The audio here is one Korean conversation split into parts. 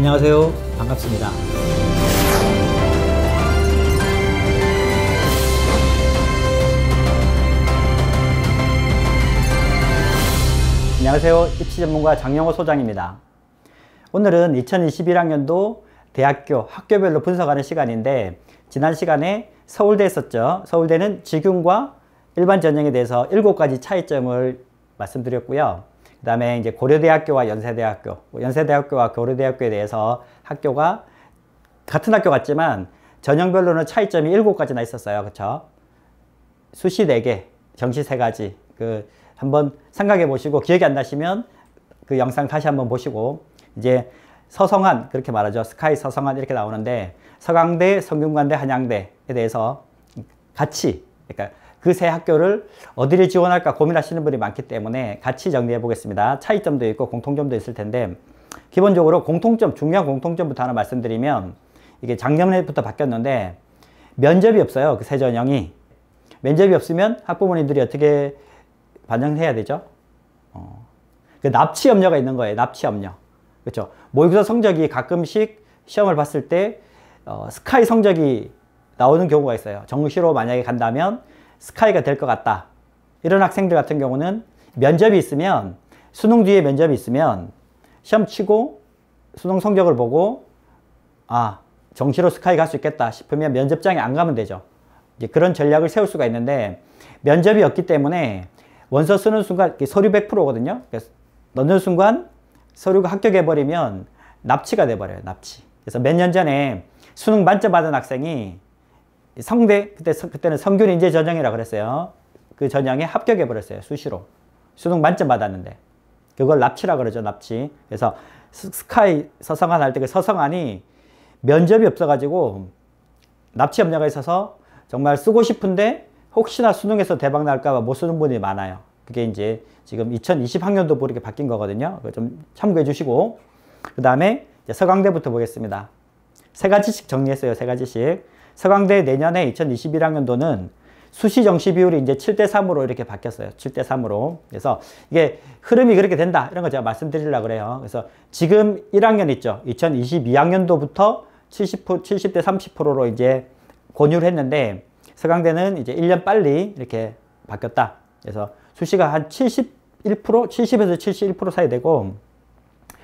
안녕하세요. 반갑습니다. 안녕하세요. 입시전문가 장영호 소장입니다. 오늘은 2021학년도 대학교 학교별로 분석하는 시간인데, 지난 시간에 서울대 했었죠. 서울대는 직윤과 일반 전형에 대해서 7가지 차이점을 말씀드렸고요. 그 다음에 이제 고려대학교와 연세대학교와 고려대학교에 대해서 학교가 같은 학교 같지만 전형별로는 차이점이 7가지나 있었어요. 그쵸? 수시 4개, 정시 3가지. 한번 생각해 보시고 기억이 안 나시면 그 영상 다시 한번 보시고, 이제 서성한, 그렇게 말하죠. 스카이 서성한 이렇게 나오는데, 서강대, 성균관대, 한양대에 대해서 같이, 그러니까 그 세 학교를 어디를 지원할까 고민하시는 분이 많기 때문에 같이 정리해 보겠습니다. 차이점도 있고 공통점도 있을 텐데, 기본적으로 공통점, 중요한 공통점부터 하나 말씀드리면, 이게 작년부터 바뀌었는데 면접이 없어요. 그 세 전형이. 면접이 없으면 학부모님들이 어떻게 반영해야 되죠? 그 납치 염려가 있는 거예요. 납치 염려. 그렇죠? 모의고사 성적이 가끔씩 시험을 봤을 때 스카이 성적이 나오는 경우가 있어요. 정시로 만약에 간다면 스카이가 될 것 같다. 이런 학생들 같은 경우는 면접이 있으면, 수능 뒤에 면접이 있으면 시험 치고 수능 성적을 보고 정시로 스카이 갈 수 있겠다 싶으면 면접장에 안 가면 되죠. 이제 그런 전략을 세울 수가 있는데, 면접이 없기 때문에 원서 쓰는 순간 서류 100%거든요. 넣는 순간 서류가 합격해버리면 납치가 돼버려요. 납치. 그래서 몇 년 전에 수능 만점 받은 학생이 성대, 그때는 성균인재 전형이라고 그랬어요. 그 전형에 합격해버렸어요. 수시로. 수능 만점 받았는데. 그걸 납치라고 그러죠. 납치. 그래서 스카이 서성한 할 때 그 서성한이 면접이 없어가지고 납치 염려가 있어서 정말 쓰고 싶은데 혹시나 수능에서 대박 날까봐 못 쓰는 분이 많아요. 그게 이제 지금 2020학년도부로 이렇게 바뀐 거거든요. 그거 좀 참고해 주시고, 그 다음에 서강대부터 보겠습니다. 3가지씩 정리했어요. 3가지씩. 서강대 내년에 2021학년도는 수시 정시 비율이 이제 7대3으로 이렇게 바뀌었어요. 7대3으로. 그래서 이게 흐름이 그렇게 된다, 이런 거 제가 말씀드리려고 그래요. 그래서 지금 1학년 있죠. 2022학년도부터 70대 30%로 이제 권유를 했는데, 서강대는 이제 1년 빨리 이렇게 바뀌었다. 그래서 수시가 한 71%, 70에서 71% 사이 되고,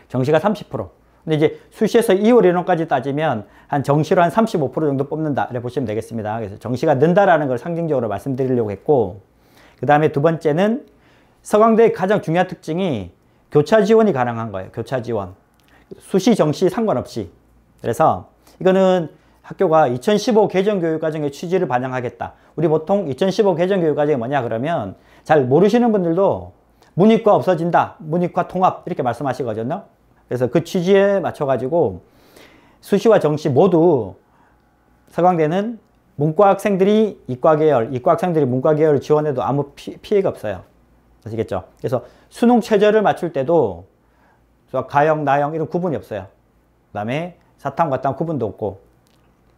정시가 30%. 근데 이제 수시에서 2월 인원까지 따지면 한 정시로 한 35% 정도 뽑는다, 이렇게 보시면 되겠습니다. 그래서 정시가 는다라는 걸 상징적으로 말씀드리려고 했고, 그 다음에 두 번째는 서강대의 가장 중요한 특징이 교차 지원이 가능한 거예요. 교차 지원. 수시, 정시 상관없이. 그래서 이거는 학교가 2015 개정교육과정의 취지를 반영하겠다. 우리 보통 2015 개정교육과정이 뭐냐 그러면 잘 모르시는 분들도 문이과 없어진다, 문이과 통합, 이렇게 말씀하시거든요. 그래서 그 취지에 맞춰가지고 수시와 정시 모두 서강대는 문과 학생들이 이과 계열, 이과 학생들이 문과 계열을 지원해도 아무 피해가 없어요. 아시겠죠? 그래서 수능 최저를 맞출 때도 가형, 나형 이런 구분이 없어요. 그 다음에 사탐, 과탐 구분도 없고,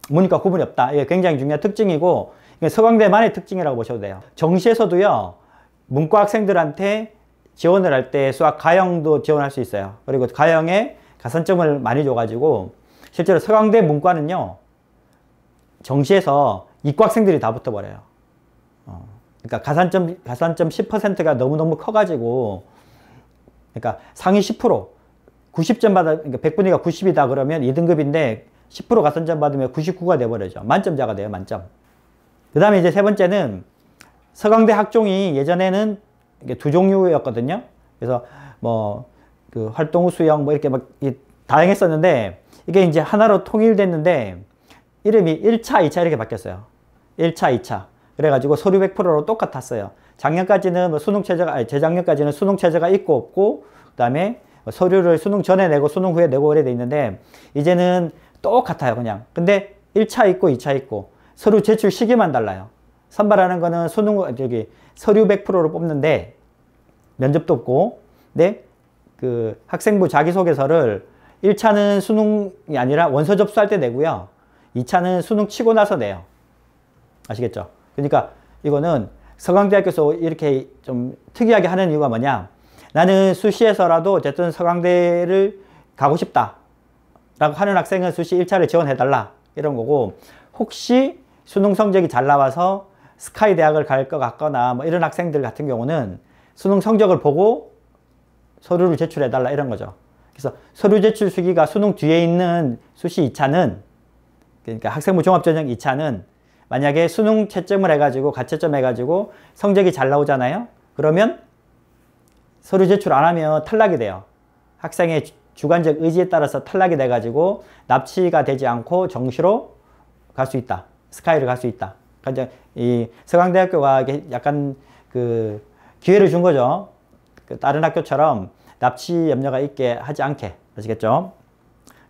문이과 구분이 없다. 이게 굉장히 중요한 특징이고, 이게 서강대만의 특징이라고 보셔도 돼요. 정시에서도요, 문과 학생들한테 지원을 할 때 수학 가형도 지원할 수 있어요. 그리고 가형에 가산점을 많이 줘가지고, 실제로 서강대 문과는요, 정시에서 이과 학생들이 다 붙어버려요. 그러니까 가산점 10%가 너무너무 커가지고, 그러니까 상위 10%, 90점 받아, 그러니까 100분위가 90이다 그러면 2등급인데 10% 가산점 받으면 99가 돼버려죠. 만점자가 돼요. 만점. 그 다음에 이제 세 번째는 서강대 학종이 예전에는 이게 2종류였거든요. 그래서 그 활동 후 수영 이렇게 막 다양했었는데, 이게 이제 하나로 통일됐는데 이름이 1차, 2차 이렇게 바뀌었어요. 1차, 2차. 그래가지고 서류 100%로 똑같았어요. 작년까지는 수능 최저가, 재작년까지는 수능 최저가 있고 없고, 그 다음에 서류를 수능 전에 내고 수능 후에 내고 이래 돼 있는데, 이제는 똑같아요. 그냥. 근데 1차 있고 2차 있고, 서류 제출 시기만 달라요. 선발하는 거는 서류 100%로 뽑는데 면접도 없고, 근데 그 학생부 자기소개서를 1차는 수능이 아니라 원서 접수할 때 내고요. 2차는 수능 치고 나서 내요. 아시겠죠? 그러니까 이거는 서강대학교에서 이렇게 좀 특이하게 하는 이유가 뭐냐, 나는 수시에서라도 어쨌든 서강대를 가고 싶다. 라고 하는 학생은 수시 1차를 지원해달라 이런 거고, 혹시 수능 성적이 잘 나와서 스카이 대학을 갈 것 같거나 뭐 이런 학생들 같은 경우는 수능 성적을 보고 서류를 제출해달라 이런 거죠. 그래서 서류 제출 시기가 수능 뒤에 있는 수시 2차는, 그러니까 학생부 종합전형 2차는 만약에 수능 채점을 해가지고 가채점 해가지고 성적이 잘 나오잖아요. 그러면 서류 제출 안 하면 탈락이 돼요. 학생의 주관적 의지에 따라서 탈락이 돼가지고 납치가 되지 않고 정시로 갈 수 있다. 스카이를 갈 수 있다. 그러니까 이 서강대학교가 약간 그 기회를 준 거죠. 그 다른 학교처럼 납치 염려가 있게 하지 않게. 아시겠죠?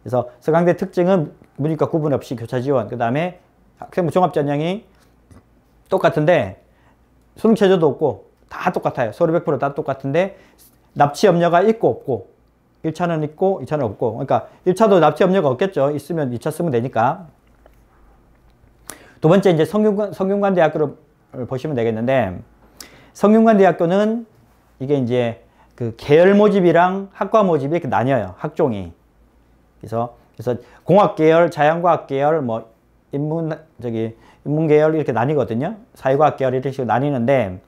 그래서 서강대 특징은 문이과 구분 없이 교차 지원. 그 다음에 학생부 종합전형이 똑같은데 수능 최저도 없고 다 똑같아요. 서류 100% 다 똑같은데 납치 염려가 있고 없고, 1차는 있고 2차는 없고. 그러니까 1차도 납치 염려가 없겠죠. 있으면 2차 쓰면 되니까. 두 번째 이제 성균관대학교를 보시면 되겠는데, 성균관대학교는 이게 이제 그 계열 모집이랑 학과 모집이 이렇게 나뉘어요. 학종이. 그래서 공학 계열, 자연과학 계열, 뭐 인문 계열 이렇게 나뉘거든요. 사회과학 계열 이런 식으로 나뉘는데,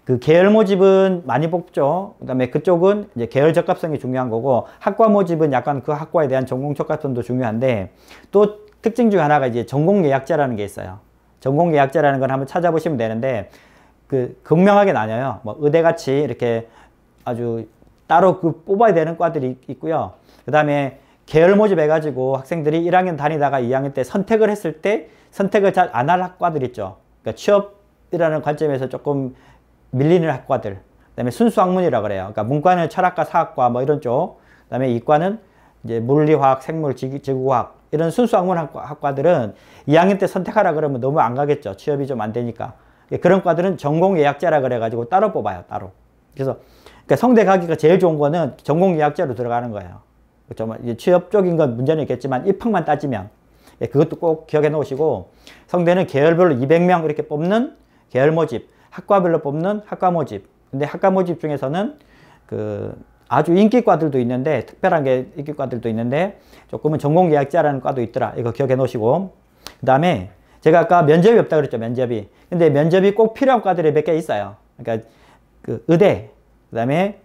그 계열 모집은 많이 뽑죠. 그 다음에 그쪽은 이제 계열 적합성이 중요한 거고, 학과 모집은 약간 그 학과에 대한 전공 적합성도 중요한데, 또 특징 중 하나가 이제 전공 예약제라는 게 있어요. 전공 예약제라는 걸 한번 찾아보시면 되는데, 그 극명하게 나뉘어요. 뭐 의대같이 이렇게 아주 따로 그 뽑아야 되는 과들이 있고요. 그 다음에 계열 모집해가지고 학생들이 1학년 다니다가 2학년 때 선택을 했을 때 선택을 잘 안 할 학과들 있죠. 그러니까 취업이라는 관점에서 조금 밀리는 학과들. 그 다음에 순수학문이라고 그래요. 그러니까 문과는 철학과, 사학과 뭐 이런 쪽. 그 다음에 이과는 이제 물리화학, 생물, 지구과학 이런 순수학문 학과들은 2학년 때 선택하라 그러면 너무 안 가겠죠. 취업이 좀 안 되니까. 그런 과들은 전공 예약제라 그래가지고 따로 뽑아요. 따로. 그래서 그러니까 성대 가기가 제일 좋은 거는 전공 예약제로 들어가는 거예요. 정말 취업 쪽인 건 문제는 있겠지만 입학만 따지면 그것도 꼭 기억해 놓으시고, 성대는 계열별로 200명 이렇게 뽑는 계열 모집, 학과별로 뽑는 학과 모집. 근데 학과 모집 중에서는 그 아주 인기과들도 있는데, 특별한 게 인기과들도 있는데 조금은 전공 예약제라는 과도 있더라. 이거 기억해 놓으시고, 그 다음에 제가 아까 면접이 없다 그랬죠. 면접이. 근데 면접이 꼭 필요한 과들이 몇 개 있어요. 그러니까 그 의대, 그 다음에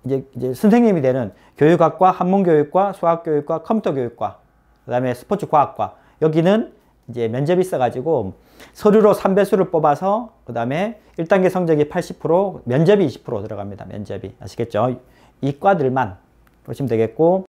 이제 선생님이 되는 교육학과, 한문교육과, 수학교육과, 컴퓨터교육과, 그 다음에 스포츠과학과. 여기는 이제 면접이 있어가지고 서류로 3배수를 뽑아서 그 다음에 1단계 성적이 80%, 면접이 20% 들어갑니다. 면접이. 아시겠죠? 이 과들만 보시면 되겠고,